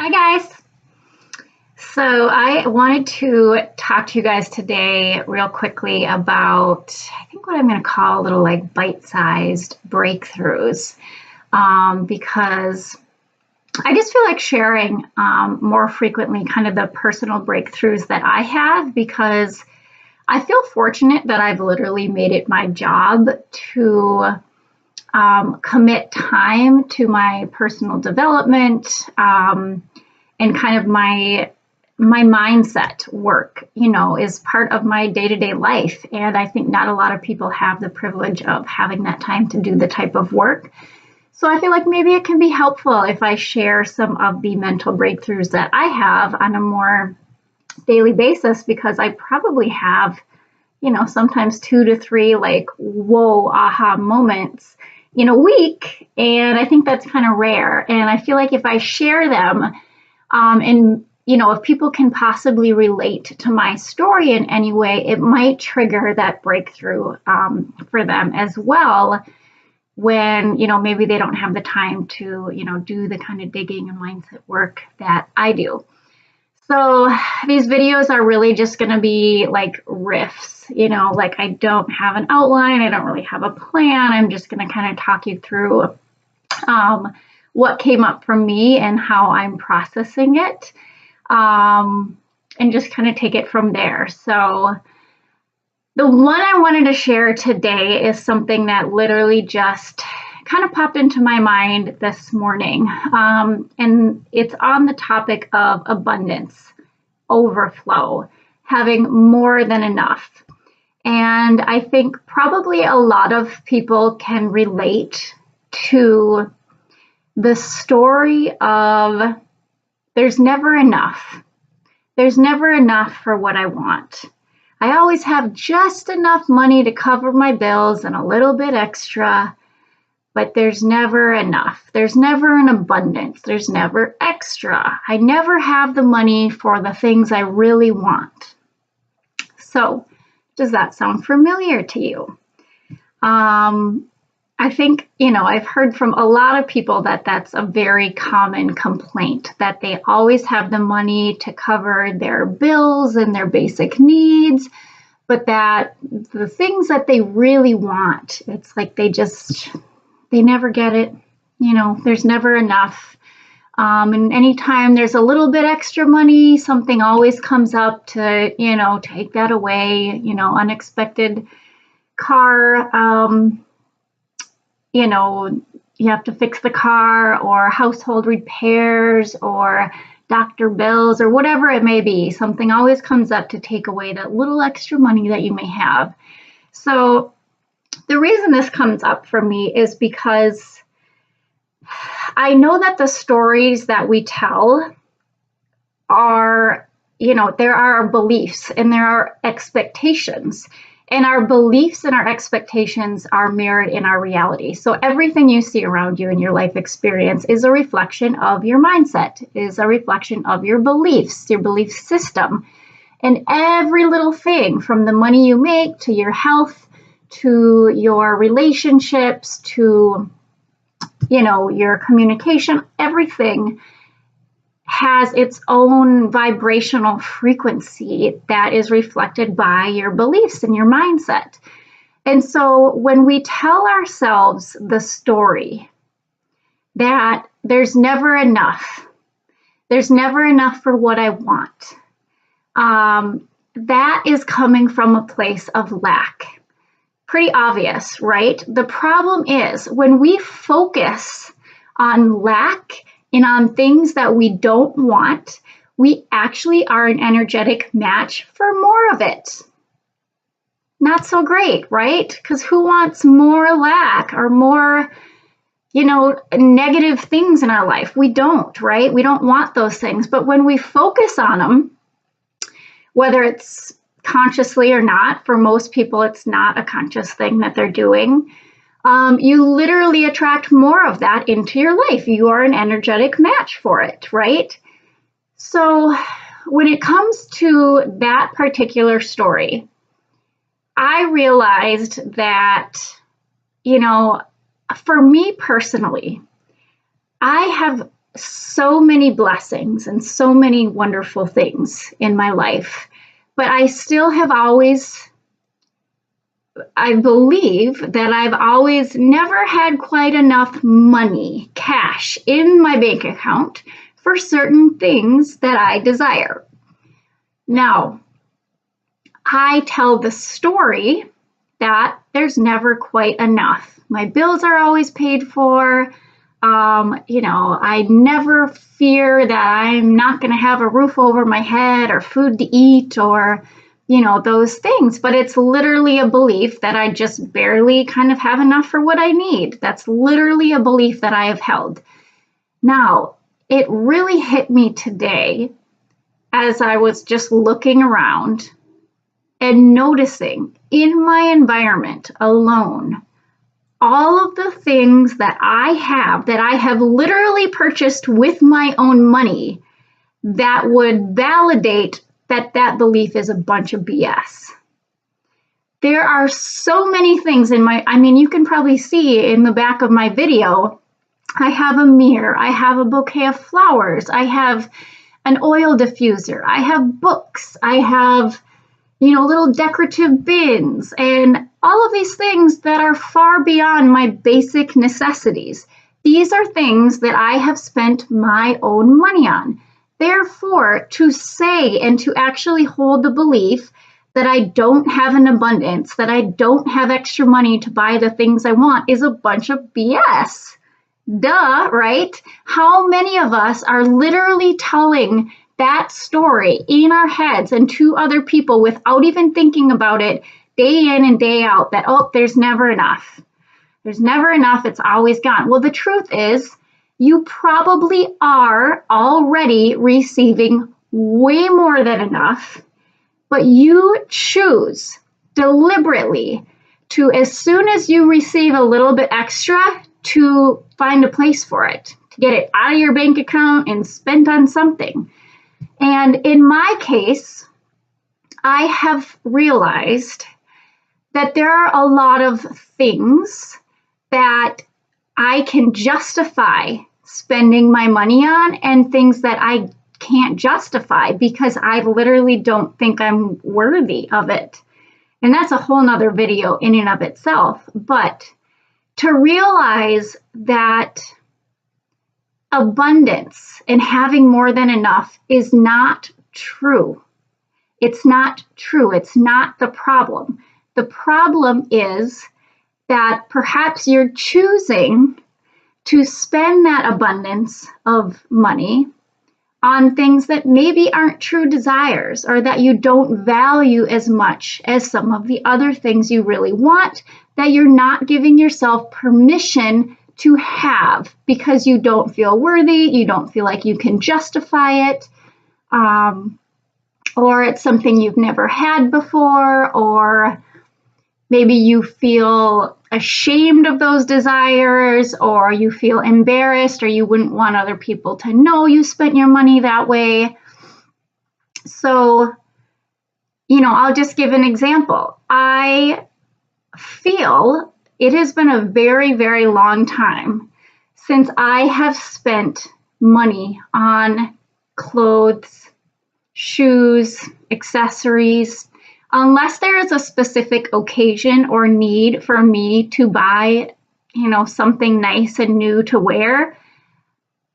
Hi guys. So I wanted to talk to you guys today real quickly about I think what I'm going to call a little like bite-sized breakthroughs because I just feel like sharing more frequently kind of the personal breakthroughs that I have because I feel fortunate that I've literally made it my job to commit time to my personal development and kind of my mindset work, is part of my day-to-day life. And I think not a lot of people have the privilege of having that time to do the type of work. So I feel like maybe it can be helpful if I share some of the mental breakthroughs that I have on a more daily basis, because I probably have, sometimes 2 to 3 like, whoa, aha moments in a week. And I think that's kind of rare. And I feel like if I share them, and if people can possibly relate to my story in any way, it might trigger that breakthrough for them as well when, maybe they don't have the time to, do the kind of digging and mindset work that I do. So these videos are really just going to be like riffs, like I don't have an outline. I don't really have a plan. I'm just going to kind of talk you through what came up for me and how I'm processing it, and just kind of take it from there. So the one I wanted to share today is something that literally just kind of popped into my mind this morning. And it's on the topic of abundance, overflow, having more than enough. And I think probably a lot of people can relate to the story of there's never enough. There's never enough for what I want. I always have just enough money to cover my bills and a little bit extra, but there's never enough. There's never an abundance. There's never extra. I never have the money for the things I really want. So, does that sound familiar to you? I think, I've heard from a lot of people that that's a very common complaint, that they always have the money to cover their bills and their basic needs, but that the things that they really want, it's like they never get it. There's never enough. And anytime there's a little bit extra money, something always comes up to, take that away, unexpected car, you have to fix the car, or household repairs, or doctor bills, or whatever it may be. Something always comes up to take away that little extra money that you may have. So the reason this comes up for me is because I know that the stories that we tell are, there are beliefs and there are expectations. And our beliefs and our expectations are mirrored in our reality. So everything you see around you in your life experience is a reflection of your mindset, is a reflection of your beliefs, your belief system. And every little thing, from the money you make to your health, to your relationships, to, your communication, everything has its own vibrational frequency that is reflected by your beliefs and your mindset. And so when we tell ourselves the story that there's never enough for what I want, that is coming from a place of lack. Pretty obvious, right? The problem is when we focus on lack and on things that we don't want, we actually are an energetic match for more of it. Not so great, right? Because who wants more lack or more, negative things in our life? We don't, right? We don't want those things. But when we focus on them, whether it's consciously or not, for most people, it's not a conscious thing that they're doing. You literally attract more of that into your life. You are an energetic match for it, right? So when it comes to that particular story, I realized that, for me personally, I have so many blessings and so many wonderful things in my life, but I still have always, I believe that I've always never had quite enough money, cash in my bank account for certain things that I desire. Now, I tell the story that there's never quite enough. My bills are always paid for. I never fear that I'm not going to have a roof over my head or food to eat or, those things. But it's literally a belief that I just barely kind of have enough for what I need. That's literally a belief that I have held. Now, it really hit me today as I was just looking around and noticing in my environment alone all of the things that I have literally purchased with my own money that would validate that belief is a bunch of BS. There are so many things you can probably see in the back of my video. I have a mirror, I have a bouquet of flowers, I have an oil diffuser, I have books, I have little decorative bins and all of these things that are far beyond my basic necessities. These are things that I have spent my own money on. Therefore, to say and to actually hold the belief that I don't have an abundance, that I don't have extra money to buy the things I want is a bunch of BS. Duh, right? How many of us are literally telling that story in our heads and to other people without even thinking about it day in and day out that, oh, there's never enough. There's never enough. It's always gone. Well, the truth is you probably are already receiving way more than enough, but you choose deliberately to, as soon as you receive a little bit extra, to find a place for it, to get it out of your bank account and spent on something. And in my case, I have realized that there are a lot of things that I can justify spending my money on and things that I can't justify because I literally don't think I'm worthy of it. And that's a whole nother video in and of itself. But to realize that abundance and having more than enough is not true. It's not true. It's not the problem. The problem is that perhaps you're choosing to spend that abundance of money on things that maybe aren't true desires or that you don't value as much as some of the other things you really want, that you're not giving yourself permission to have because you don't feel worthy, you don't feel like you can justify it, or it's something you've never had before, or maybe you feel ashamed of those desires, or you feel embarrassed, or you wouldn't want other people to know you spent your money that way. So, I'll just give an example. I feel it has been a very, very long time since I have spent money on clothes, shoes, accessories, unless there is a specific occasion or need for me to buy, something nice and new to wear.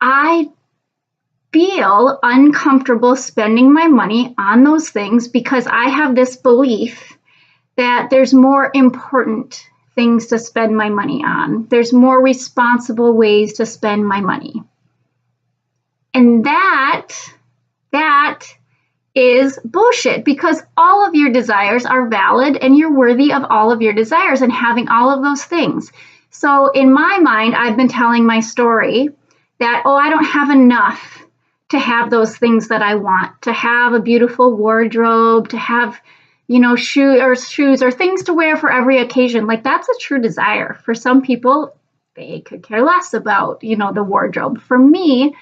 I feel uncomfortable spending my money on those things because I have this belief that there's more important things to spend my money on. There's more responsible ways to spend my money. And that is bullshit because all of your desires are valid and you're worthy of all of your desires and having all of those things. So in my mind, I've been telling my story that, I don't have enough to have those things that I want, to have a beautiful wardrobe, to have shoes or things to wear for every occasion. Like that's a true desire. For some people, they could care less about, the wardrobe. For me,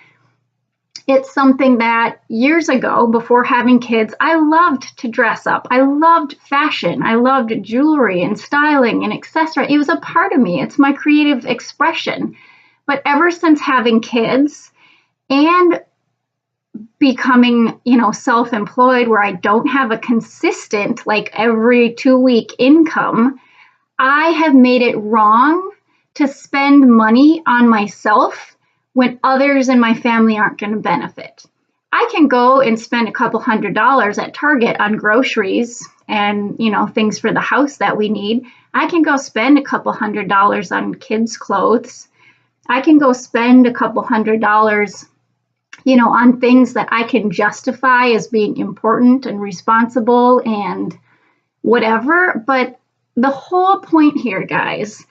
it's something that years ago, before having kids, I loved to dress up. I loved fashion. I loved jewelry and styling and accessories. It was a part of me. It's my creative expression. But ever since having kids and becoming, self-employed where I don't have a consistent, like every 2 week income, I have made it wrong to spend money on myself when others in my family aren't going to benefit. I can go and spend a couple $100s at Target on groceries and, things for the house that we need. I can go spend a couple $100s on kids' clothes. I can go spend a couple $100s, on things that I can justify as being important and responsible and whatever. But the whole point here, guys,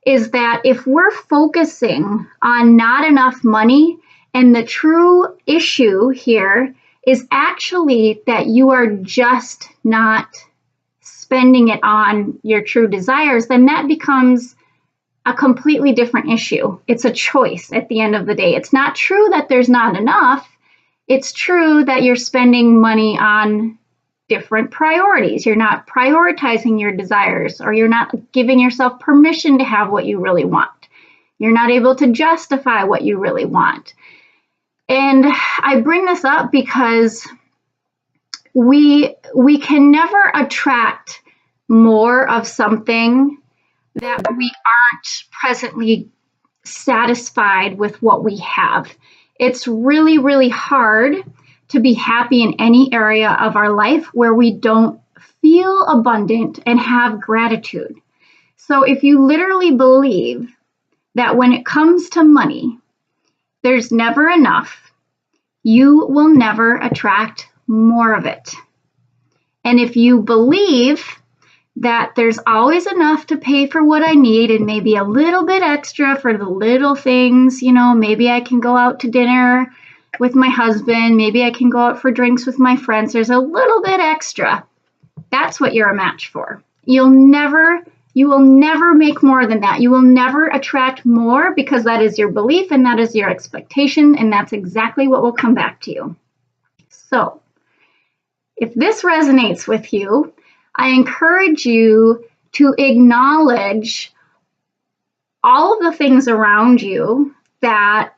is that if we're focusing on not enough money, and the true issue here is actually that you are just not spending it on your true desires, then that becomes a completely different issue. It's a choice at the end of the day. It's not true that there's not enough. It's true that you're spending money on different priorities. You're not prioritizing your desires, or you're not giving yourself permission to have what you really want. You're not able to justify what you really want. And I bring this up because we can never attract more of something that we aren't presently satisfied with what we have. It's really, really hard to be happy in any area of our life where we don't feel abundant and have gratitude. So if you literally believe that when it comes to money, there's never enough, you will never attract more of it. And if you believe that there's always enough to pay for what I need and maybe a little bit extra for the little things, maybe I can go out to dinner with my husband, maybe I can go out for drinks with my friends, there's a little bit extra. That's what you're a match for. You will never make more than that. You will never attract more because that is your belief and that is your expectation, and that's exactly what will come back to you. So, if this resonates with you, I encourage you to acknowledge all of the things around you that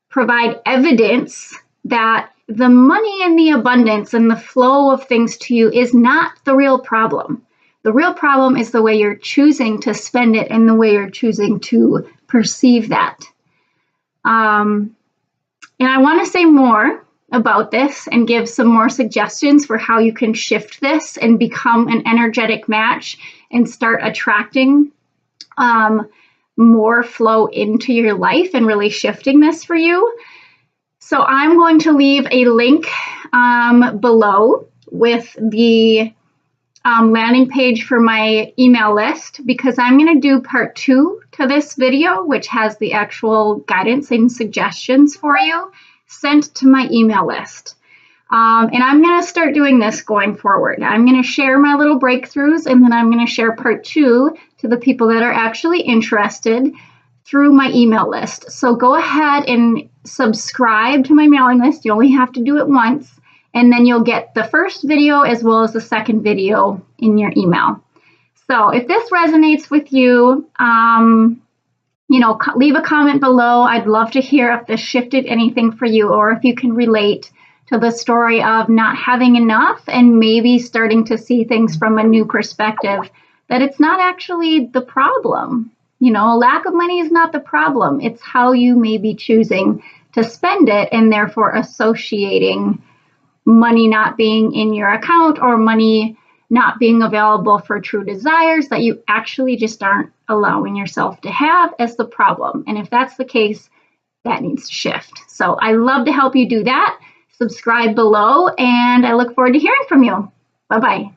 provide evidence that the money and the abundance and the flow of things to you is not the real problem. The real problem is the way you're choosing to spend it and the way you're choosing to perceive that. And I want to say more about this and give some more suggestions for how you can shift this and become an energetic match and start attracting more flow into your life and really shifting this for you. So I'm going to leave a link below with the landing page for my email list, because I'm going to do part 2 to this video, which has the actual guidance and suggestions for you sent to my email list. And I'm going to start doing this going forward. I'm going to share my little breakthroughs, and then I'm going to share part 2 to the people that are actually interested through my email list. So go ahead and subscribe to my mailing list. You only have to do it once, and then you'll get the first video as well as the second video in your email. So if this resonates with you, leave a comment below. I'd love to hear if this shifted anything for you, or if you can relate to the story of not having enough and maybe starting to see things from a new perspective, that it's not actually the problem. A lack of money is not the problem. It's how you may be choosing to spend it, and therefore associating money not being in your account or money not being available for true desires that you actually just aren't allowing yourself to have as the problem. And if that's the case, that needs to shift. So I love to help you do that. Subscribe below, and I look forward to hearing from you. Bye-bye.